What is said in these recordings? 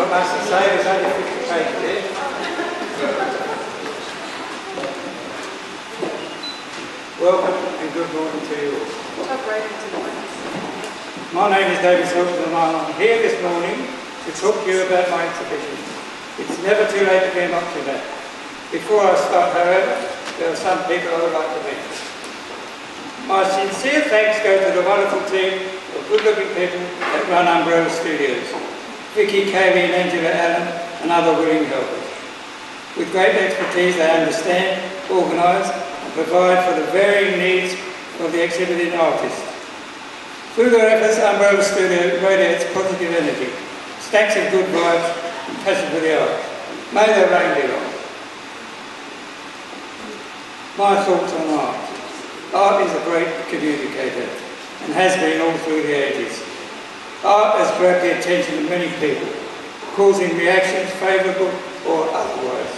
Not much to say, there's only 50 pages there. Welcome and good morning to you all. My name is David Sawkins and I'm here this morning to talk to you about my exhibition. It's never too late to get up to that. Before I start, however, there are some people I would like to mention. My sincere thanks go to the wonderful team of good-looking people that run Umbrella Studios, Vicky, Kaylee and Angela Allen and other willing helpers. With great expertise they understand, organise and provide for the varying needs of the exhibiting artists. Through their efforts, Umbrella Studio radiates positive energy, stacks of good vibes and passion for the arts. May their reign be long. My thoughts on art. Art is a great communicator and has been all through the ages. Art has grabbed the attention of many people, causing reactions favourable or otherwise.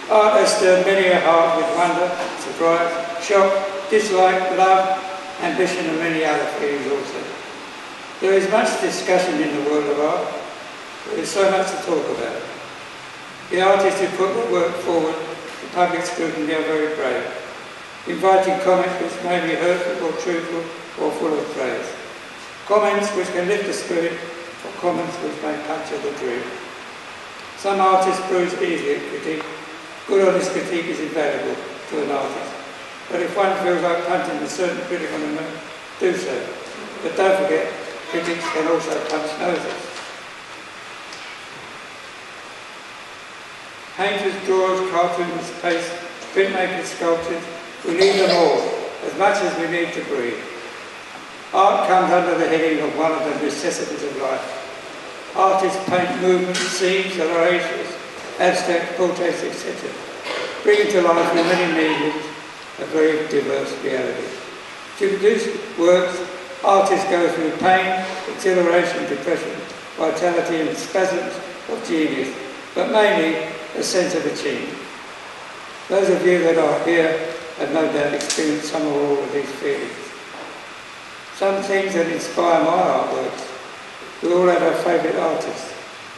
Art has stirred many a heart with wonder, surprise, shock, dislike, love, ambition and many other feelings also. There is much discussion in the world of art. There is so much to talk about. The artists who put their work forward to public scrutiny are very brave, inviting comments which may be hurtful or truthful or full of praise. Comments which can lift the spirit or comments which may puncture the dream. Some artists bruise easily at critique. Good honest critique is invaluable to an artist. But if one feels like punching a certain critic on the nose, do so. But don't forget, critics can also punch noses. Painters, drawers, cartoonists, pastes, printmakers, sculptors, we need them all, as much as we need to breathe. Art comes under the heading of one of the necessities of life. Artists paint movements, scenes that are ageless, abstract, portraits, etc., bringing to life in many mediums a very diverse reality. To produce works, artists go through pain, exhilaration, depression, vitality and spasms of genius, but mainly a sense of achievement. Those of you that are here have no doubt experienced some or all of these feelings. Some things that inspire my artworks. We all have our favourite artists.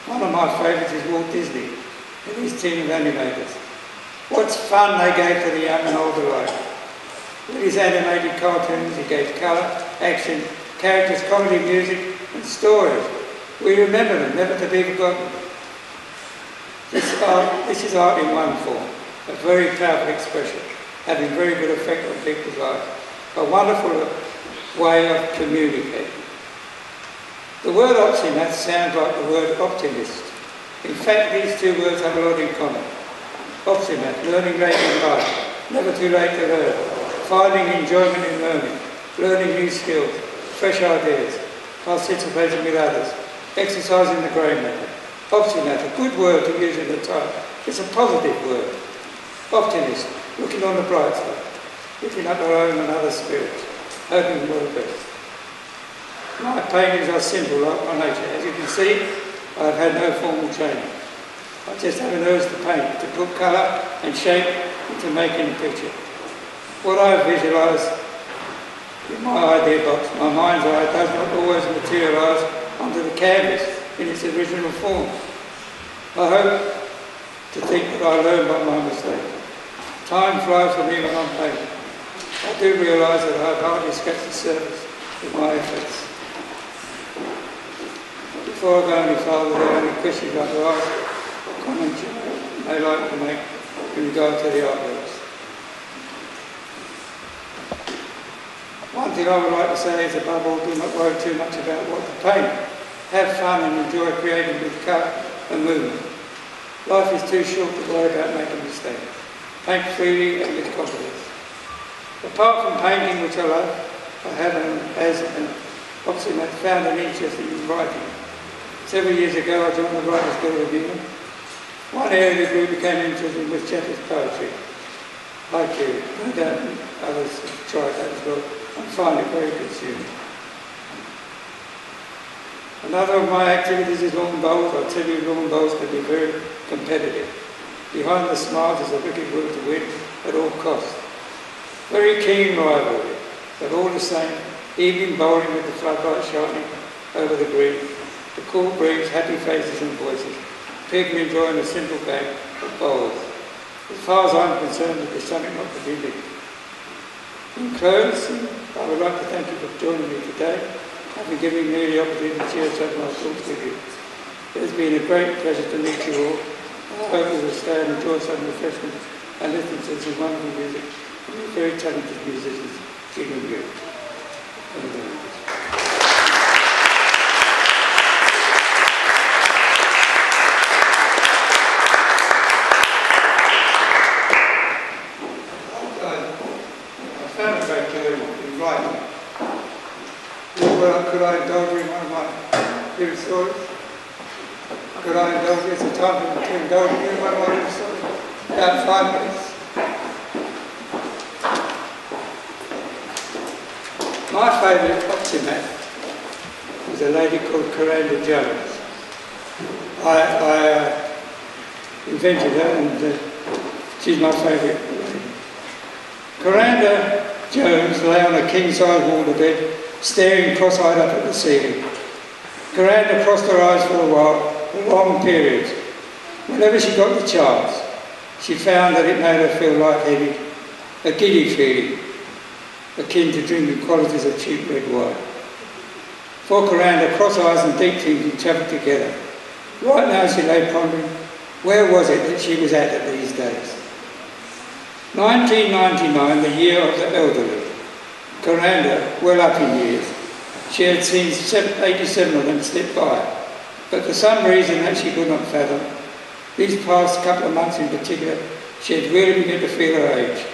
One of my favourites is Walt Disney and his team of animators. What fun they gave to the young and old alike. With his animated cartoons, he gave colour, action, characters, comedy, music and stories. We remember them, never to be forgotten. This is art in one form, a very powerful expression, having very good effect on people's lives. A wonderful way of communicating. The word Opsimath sounds like the word optimist. In fact, these two words have a lot in common. Opsimath, learning late in life, never too late to learn, finding enjoyment in learning new skills, fresh ideas, participating with others, exercising the grey matter. Opsimath, a good word to use in the time. It's a positive word. Optimist, looking on the bright side, lifting up our own and other spirits, hoping for the best. My paintings are simple like my nature. As you can see, I've had no formal training. I just have an urge to paint, to put colour and shape into making a picture. What I visualise in my idea box, my mind's eye, does not always materialise onto the canvas in its original form. I hope to think that I learn by my mistake. Time flies for me when I'm painting. I do realise that I've hardly scratched the surface of my efforts. Before I go any farther, there are any questions I'd like to ask, comments you may like to make in regard to the artworks. One thing I would like to say is, above all, do not worry too much about what to paint. Have fun and enjoy creating with colour and movement. Life is too short to worry about making mistakes. Paint freely and with confidence. Apart from painting, which I love, I have, as an Opsimath, found an interest in writing. Several years ago, I joined the Writers' Guild of England. One area of the group became interested was Chatter's poetry. I do, no doubt others have tried that as well, and find it very consuming. Another of my activities is lawn bowls. I tell you, lawn bowls can be very competitive. Behind the smiles is a wicked will to win at all costs. Very keen rivalry, but all the same, evening bowling with the floodlight shining over the green The cool breeze, happy faces and voices, people enjoying a simple bag of bowls. As far as I'm concerned, it is something not to be missed. In closing, I would like to thank you for joining me today and for giving me the opportunity to share some of my thoughts with you. It has been a great pleasure to meet you all. I hope you will stay and enjoy some refreshments and listen to some wonderful music from the very talented musicians, including you. Thank you very much. I found a great pleasure in writing. Could I indulge you in one of my little stories? Could I indulge you? It's a time to indulge you in one of my little stories. About 5 minutes. My favourite Opsimath was a lady called Coranda Jones. I invented her and she's my favourite lady. Coranda Jones lay on a king-size water bed, staring cross-eyed up at the ceiling. Coranda crossed her eyes for a while, for long periods. Whenever she got the chance, she found that it made her feel light-headed, a giddy feeling, akin to drinking qualities of cheap red wine. For Coranda, cross eyes and deep thinking travelled together. Right now she lay pondering, where was it that she was at these days? 1999, the year of the elderly. Coranda, well up in years. She had seen 87 of them slip by, but for some reason that she could not fathom, these past couple of months in particular, she had really begun to feel her age.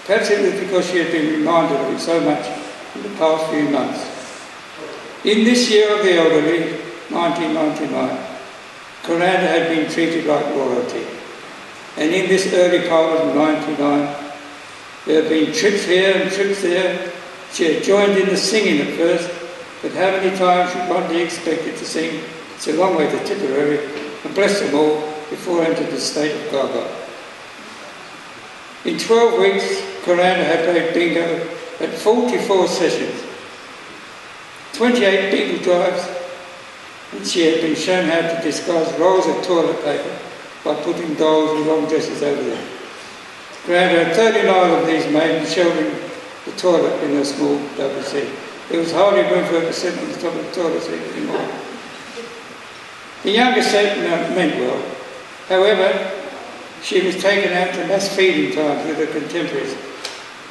Perhaps it was because she had been reminded of it so much in the past few months. In this year of the elderly, 1999, Coranda had been treated like royalty. And in this early part of 99, there had been trips here and trips there. She had joined in the singing at first, but how many times should one be expected to sing? It's a long way to Tipperary, and bless them all, before entered the state of Gaga. In 12 weeks, Coranda had played bingo at 44 sessions, 28 bingo drives, and she had been shown how to disguise rolls of toilet paper by putting dolls with long dresses over them. Coranda had 39 of these maidens shelving the toilet in her small double seat. There was hardly room for her to sit on the top of the toilet seat anymore. The younger set meant well. However, she was taken out to mass feeding times with her contemporaries.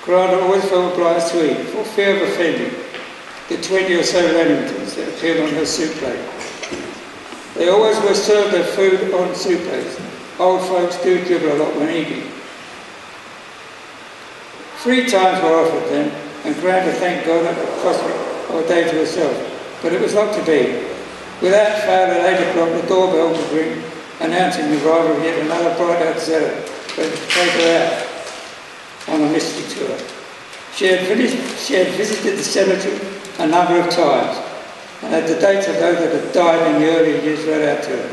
Coranda always felt obliged to eat, for fear of offending the 20 or so lamingtons that appeared on her soup plate. They always were served their food on soup plates. Old folks do dribble a lot when eating. 3 times were offered them, and Coranda thanked God at the prospect of a day to herself. But it was not to be. Without fail, at 8 o'clock, the doorbell would ring, announcing the arrival of yet another bright-eyed zealot ready to take her out on a mystery tour. She had visited the cemetery a number of times, and had the dates of those that had died in the earlier years read out to her,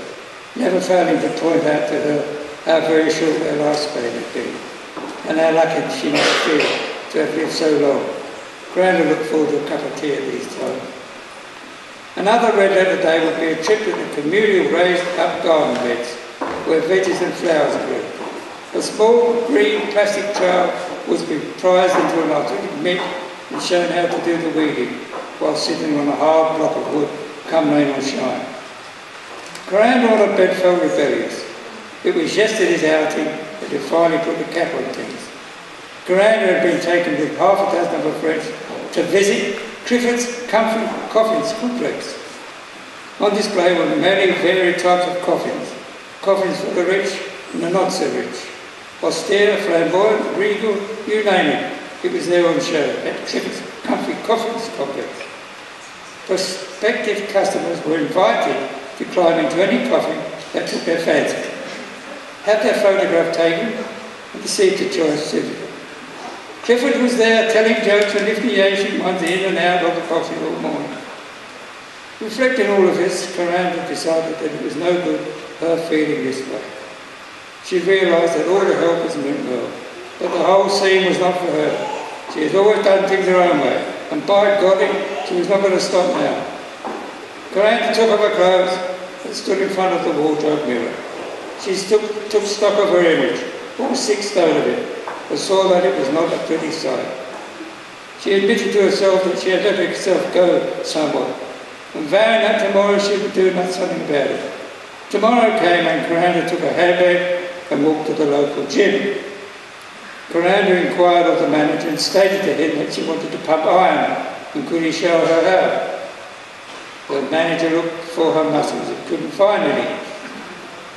never failing to point out to her how very short their lifespan had been, and how lucky she must feel to have lived so long. Coranda looked forward to a cup of tea at these times. Another red letter day would be a trip to the communal raised-up garden beds, where veggies and flowers grew. A small green plastic trowel was to be prized into an arthritic mitt and shown how to do the weeding, while sitting on a hard block of wood, come rain or shine. Coranda on her bed felt rebellious. It was yesterday's outing that had finally put the cap on things. Coranda had been taken with half a dozen of her friends to visit Clifford's Comfy Coffins Complex. On display were many varied types of coffins. Coffins for the rich and the not so rich. Austere, flamboyant, regal, you name it. It was there on show at Clifford's Comfy Coffins Complex. Prospective customers were invited to climb into any coffin that took their fancy, have their photograph taken, and to see if the choice suited them. Clifford was there telling jokes and lifting the Asian ones in and out of the coffin all morning. Reflecting all of this, Coranda decided that it was no good her feeling this way. She realised that all the helpers meant well, but the whole scene was not for her. She had always done things her own way, and by golly, she was not going to stop now. Miranda took off her clothes and stood in front of the wardrobe mirror. She took stock of her image, all 6 stone of it, and saw that it was not a pretty sight. She admitted to herself that she had let herself go somewhat, and vowing that tomorrow she would do something about it. Tomorrow came and Miranda took her handbag and walked to the local gym. Miranda inquired of the manager and stated to him that she wanted to pump iron and could he show her how. The manager looked for her muscles and couldn't find any,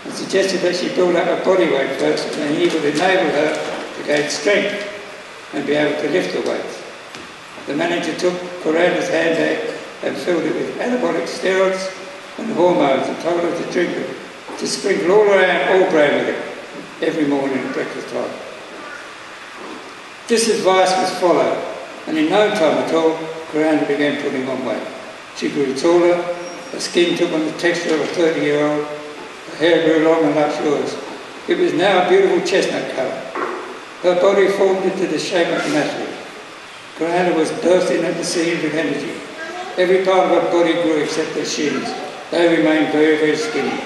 and suggested that she build up her body weight first, and then he would enable her to gain strength and be able to lift the weights. The manager took Miranda's handbag and filled it with anabolic steroids and hormones and told her to drink it, to sprinkle all grain with it every morning at breakfast time. This advice was followed, and in no time at all, Miranda began putting on weight. She grew taller, her skin took on the texture of a 30-year-old, her hair grew long and luxurious. It was now a beautiful chestnut colour. Her body formed into the shape of an athlete. Miranda was bursting at the seams with energy. Every part of her body grew except her shins. They remained very, very skinny.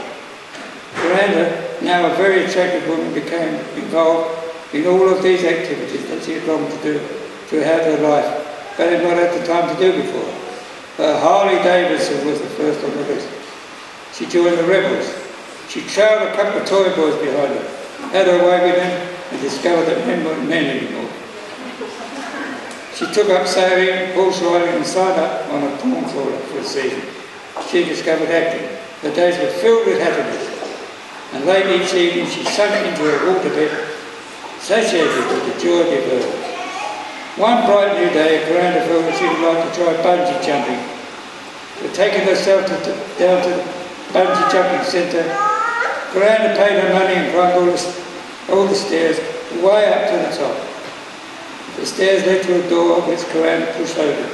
Miranda, now a very attractive woman, became involved in all of these activities that she had longed to do throughout her life, but had not had the time to do before. Her Harley Davidson was the first on the list. She joined the rebels. She trailed a couple of toy boys behind her, had her way with them, and discovered that men weren't men anymore. She took up sailing, horse riding, and signed up on a prawn trawler for a season. She discovered acting. Her days were filled with happiness, and late each evening she sank into her waterbed, satiated with the joy of her. One bright new day, Miranda felt that she would like to try bungee jumping. But taking herself down to the bungee jumping centre, Miranda paid her money and climbed all the stairs, way up to the top. The stairs led to a door which Miranda pushed open.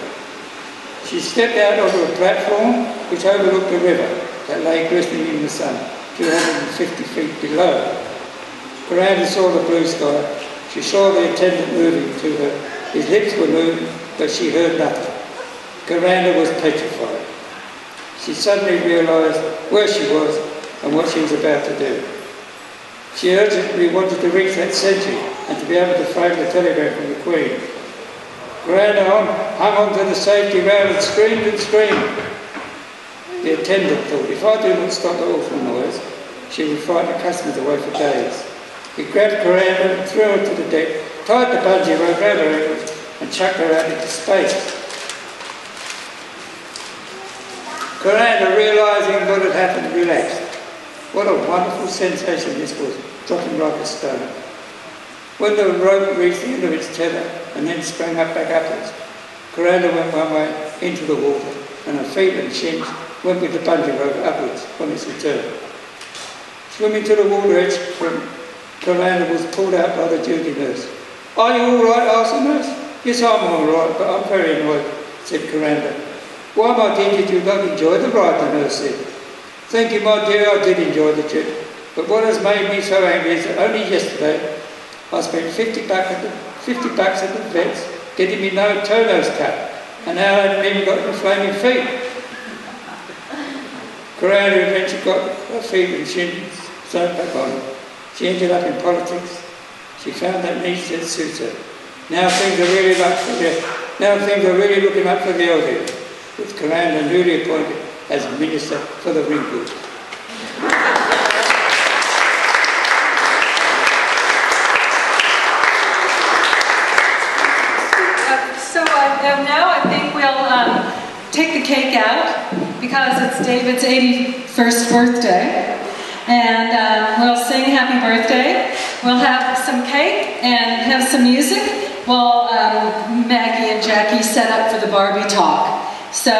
She stepped out onto a platform which overlooked the river that lay glistening in the sun, 250 feet below. Miranda saw the blue sky. She saw the attendant moving to her. His lips were moving, but she heard nothing. Miranda was petrified. She suddenly realised where she was and what she was about to do. She urgently wanted to reach that sentry and to be able to frame the telegram from the Queen. Miranda hung onto the safety rail and screamed and screamed. The attendant thought, if I do not stop the awful noise, she would frighten the customers away for days. He grabbed Miranda and threw her to the deck, tied the bungee rope around her ankles and chucked her out into space. Miranda, realising what had happened, relaxed. What a wonderful sensation this was, dropping like a stone. When the rope reached the end of its tether and then sprang up back upwards, Miranda went one way into the water and her feet and shins went with the bungee rope upwards on its return. Swimming to the water edge, Miranda was pulled out by the duty nurse. "Are you all right?" asked the nurse. "Yes, I'm all right, but I'm very annoyed," said Miranda. "Why, my dear, did you not enjoy the ride?" the nurse said. "Thank you, my dear, I did enjoy the trip. But what has made me so angry is that only yesterday I spent $50 at the vet's getting me no toenails cut, and now I haven't even got the flaming feet." Miranda eventually got her feet and shins sewn back on. She ended up in politics. She found that niche that suits her. Now things are really looking up for the elderly, with Miranda newly appointed as Minister for the Wrinkled. Now I think we'll take the cake out because it's David's 81st birthday. And we'll sing happy birthday. We'll have some cake and have some music while Maggie and Jackie set up for the Barbie talk. So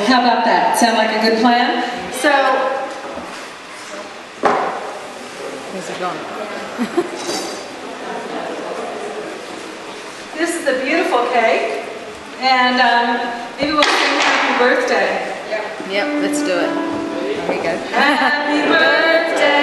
how about that? Sound like a good plan? So, where's it going? This is the beautiful cake. And maybe we'll sing happy birthday. Yep, let's do it. There we go. Happy birthday.